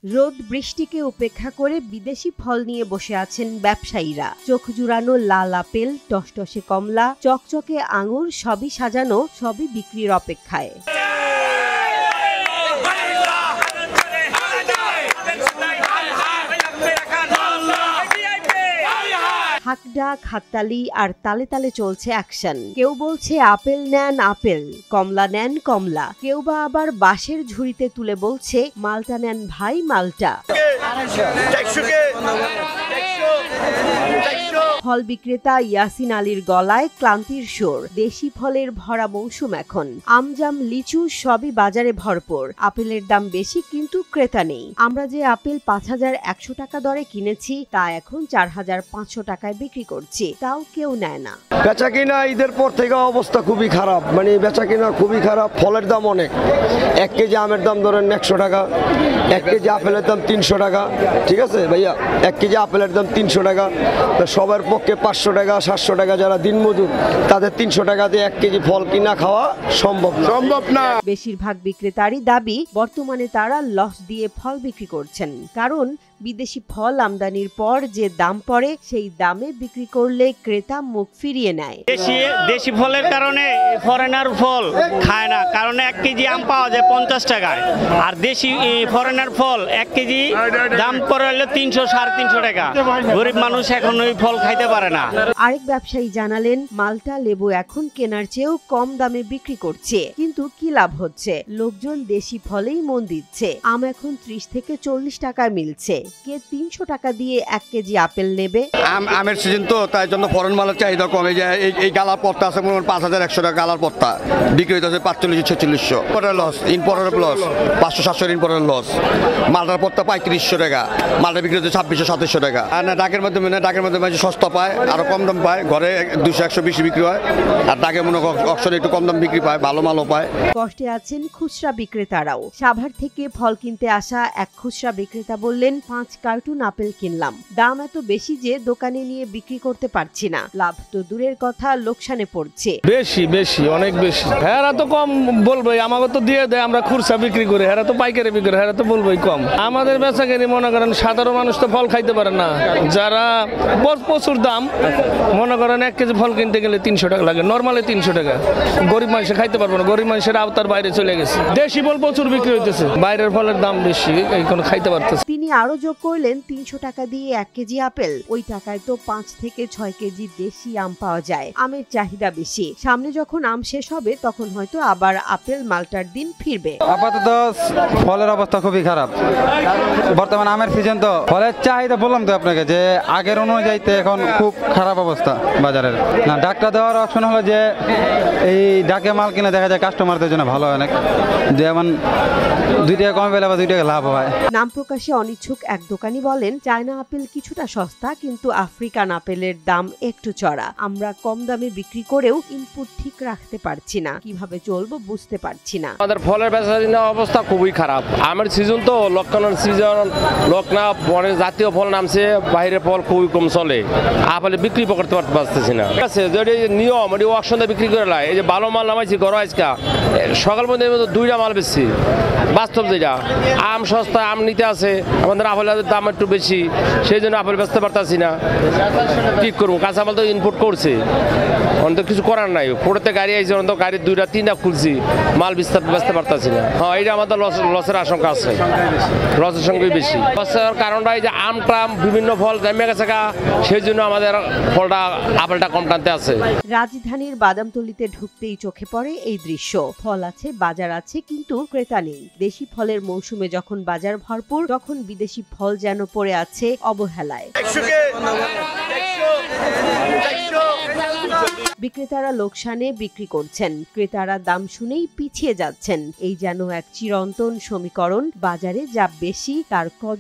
রোদ বৃষ্টিকে উপেক্ষা করে বিদেশি ফল নিয়ে বসে আছেন ব্যবসায়ীরা। চোখ জুড়ানো লাল আপেল, টসটসে কমলা, চকচকে আঙুর সবই সাজানো, সবই বিক্রির অপেক্ষায়। হাকডাক, হাততালি আর তালে তালে চলছে অ্যাকশন। কেউ বলছে আপেল নেন আপেল, কমলা নেন কমলা, কেউ বা আবার বাঁশের ঝুড়িতে তুলে বলছে মালটা নেন ভাই মালটা। ফল বিক্রেতা ইয়াসিন আলীর গলায় ক্লান্তির সুর। দেশি ফলের ভরা মৌসুম এখন। আমজাম, লিচু সবই বাজারে ভরপুর। আপেলের দাম বেশি কিন্তু ক্রেতা নেই। আমরা যে আপেল ৫,১০০ টাকা দরে কিনেছি তা এখন ৪,৫০০ টাকায় বিক্রি করছি, তাও কেউ নেয় না। বেচা কিনা ঈদের পর থেকে অবস্থা খুবই খারাপ, মানে বেচা কিনা খুবই খারাপ। ফলের দাম অনেক। ১ কেজি আমের দাম ধরেন ১০০ টাকা, ১ কেজি আপেলের দাম ৩০০ টাকা। ঠিক আছে ভাইয়া, ১ কেজি আপেলের দাম ৩০০ টাকা। সবার পক্ষে ৫০০ টাকা ৭০০ টাকা যারা দিনমজুর, তাদের ৩০০ টাকা দিয়ে ১ কেজি ফল কিনা খাওয়া সম্ভব না। বেশিরভাগ বিক্রেতারই দাবি বর্তমানে তারা লস দিয়ে ফল বিক্রি করছেন, কারণ বিদেশি ফল আমদানির পর যে দাম পড়ে সেই দামে বিক্রি করলে ক্রেতা মুখ ফিরিয়ে নেয়। দেশি ফলের কারণে ফরেনার ফল খায় না, কারণ ১ কেজি আম পাওয়া যায় ৫০ টাকায়, আর দেশি ফরেনার ফল ১ কেজি দাম পড়ে হলে ৩০০ ৩৫০ টাকা। গরিব মানুষ এখন ওই ফল খাইতে পারে না। আরেক ব্যবসায়ী জানালেন মালটা, লেবু এখন কেনার চেয়েও কম দামে বিক্রি করছে, কিন্তু কি লাভ হচ্ছে? লোকজন দেশি ফলেই মন দিচ্ছে। আম এখন ৩০ থেকে ৪০ টাকায় মিলছে। কে ৩০০ টাকা দিয়ে ১ কেজি আপেল নেবে? আমের সিজন তো, তাই জন্য ফরেন মালের চাহিদা কমে যায়। এই গালার পত্তা আছে ৫,১০০ টাকা গালার পত্তা, বিক্রি হইতেছে ৪৫-৪৬০০। পরের লস, ইম্পোর্টের লস, ৫০০-৭০০ ইম্পোর্টের লস। মালটার পত্তা ৩৫০০ টাকা, মালটা বিক্রি হচ্ছে ২৬০০-২৭০০ টাকা। আর না ডাকের মধ্যে সস্তা পায়, আরো কম দাম পায়। ঘরে ২০০-১২০ বিক্রি হয়, আর ডাকে মনে অপশনে একটু কম দাম বিক্রি পায়, ভালো মালও পায়। কষ্টে আছেন খুচরা বিক্রেতারাও। সাভার থেকে ফল কিনতে আসা এক খুচরা বিক্রেতা বললেন, ৫ কার্টুন আপেল কিনলাম, দাম এত বেশি যে দোকানে নিয়ে বিক্রি করতে পারছি না। লাভ তো দূরের কথা, লোকসানে পড়ছে। বেশি অনেক বেশি। হেরা তো কম বলবোই, আমাকে তো দিয়ে দেয়, আমরা খুচরা বিক্রি করি, হেরা তো পাইকারি বিক্রি করে, হেরা তো বলবোই কম। আমাদের বেচাকেনি মনে করেন সাধারণ মানুষ তো ফল খাইতে পারে না, যারা প্রচুর দাম, মনে করেন ১ কেজি ফল কিনতে গেলে ৩০০ টাকা লাগে, নর্মালি 300 টাকা। গরিব মানুষ খাইতে পারবো না, গরিব মানুষের আওতার বাইরে চলে গেছে। দেশি ফল প্রচুর বিক্রি হইতেছে, বাইরের ফলের দাম বেশি, এখন খাইতে পারতেছে। তিনি আরো যোগ করলেন, ৩০০ টাকা দিয়ে ১ কেজি আপেল, ওই টাকায় তো ৫ থেকে ৬ কেজি দেশি আম পাওয়া যায়। আমের চাহিদা বেশি, সামনে যখন আম শেষ হবে তখন হয়তো আবার আপেল মালটার দিন ফিরবে। আপাতত ফলের অবস্থা খুবই খারাপ। বর্তমানে আমের সিজন তো, ফলের চাহিদা বললাম তো আপনাকে যে আগের অনুযায়ীতে এখন খুব খারাপ অবস্থা বাজারের। না, ডাকটা দেওয়ার অপশন হলো যে এই ডাকে মাল কিনে দেখা যায় কাস্টমারদের জন্য ভালো হয়, অনেক যেমন ২ টাকা কমে পেলে বা ২ টাকা লাভ হয়। নাম প্রকাশে অনিচ্ছুক এক দোকানি বলেন, চায়না আপেল কিছুটা সস্তা, কিন্তু আফ্রিকান আপেলের দাম একটু চড়া। আমরা কম দামে বিক্রি করেও ইনপুট ঠিক রাখতে পারছি না, কিভাবে চলবো বুঝতে পারছি না। আমাদের ফলের বেচাকেনার অবস্থা খুবই খারাপ। আমের সিজন তো, লকডাউনের সিজন, লকনা পরে জাতীয় ফল নামছে, বাইরের ফল খুবই কম চলে। আপেল বিক্রি করতে পারতেছি না। ঠিক আছে, যদি নিয়ম এটি অকশনে বিক্রি করে লাই, এই যে ভালো মাল নামাইছি ঘর আজকা সকাল পর্যন্ত 2টা মাল বেশি বাস্তব, যেটা আম সস্তা, আম নিতে আছে, আমাদের আপেলের দাম একটু বেশি, সেই জন্য আপেল বেচতে পারতাছি না। কি করবো, কাঁচামাল তো ইনপুট করছে, অন্ত কিছু করার নাই। ফোরতে গাড়ি আইছে, অন্ত গাড়ি 2টা 3টা খুলছি, মাল বেচতে পারতাছি না। হ্যাঁ, এটা আমাদের লসের আশঙ্কা আছে, লসের সঙ্গে বেশি। লসের কারণটা এই যে আম টাম বিভিন্ন ফল জমে গেছে, সেই জন্য আমাদের ফলটা আপেলটা কম টানতে আছে। রাজধানীর বাদামতলিতে ঢুকতেই চোখে পড়ে এই দৃশ্য। ফল আছে, বাজার আছে, কিন্তু ক্রেতা নেই। দেশি ফলের মৌসুমে যখন বাজার ভরপুর, তখন বিদেশি ফল যেন পড়ে আছে অবহেলায়। বিক্রেতারা লোকসানে বিক্রি করছেন, ক্রেতারা দাম শুনেই পিছিয়ে যাচ্ছেন। এই যেন এক চিরন্তন সমীকরণ, বাজারে যা বেশি তার কদর